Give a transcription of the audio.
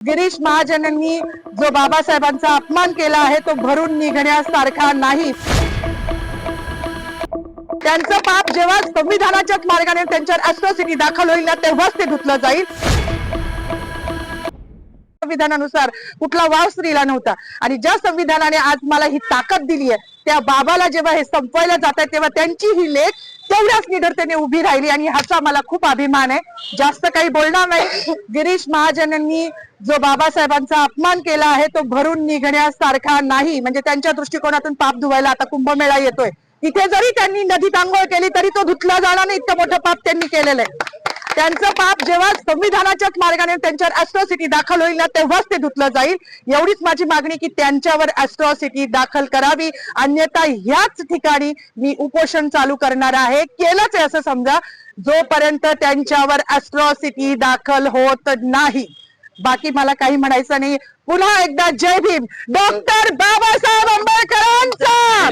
गिरीश महाजनांनी जो बाबासाहेबांचा अपमान केला आहे तो भरून निघण्यासारखा नाही। त्यांचं पाप जेव्हा संविधानाच्याच मार्गाने त्यांच्यावर अॅट्रॉसिटी दाखल होईल ना तेव्हाच ते धुतलं जाईल। संविधानानुसार कुठला वाव स्त्रीला नव्हता आणि ज्या संविधानाने आज मला ही ताकद दिली आहे त्या बाबाला जेव्हा हे संपवायला जात आहे तेव्हा त्यांची ही लेख तेवढ्याच निडरतेने उभी राहिली आणि ह्याचा मला खूप अभिमान आहे। जास्त काही बोलणार नाही। गिरीश महाजनांनी जो बाबासाहेबांचा अपमान केला आहे तो भरून निघण्यासारखा नाही। म्हणजे त्यांच्या दृष्टिकोनातून पाप धुवायला आता कुंभमेळा येतोय, तिथे जरी त्यांनी नदीत आंघोळ केली तरी तो धुतला जाणार नाही, इतकं मोठं पाप त्यांनी केलेलं आहे। त्यांचं पाप जेव्हा संविधानाच्याच मार्गाने त्यांच्यावर अॅट्रॉसिटी दाखल होईल ना तेव्हाच ते धुतलं जाईल। एवढीच माझी मागणी की त्यांच्यावर अॅट्रॉसिटी दाखल करावी, अन्यथा ह्याच ठिकाणी मी उपोषण चालू करणार आहे। केलंच आहे असं समजा जोपर्यंत त्यांच्यावर अॅट्रॉसिटी दाखल होत नाही। बाकी मला काही म्हणायचं नाही। पुन्हा एकदा जय भीम, डॉक्टर बाबासाहेब आंबेडकरांचा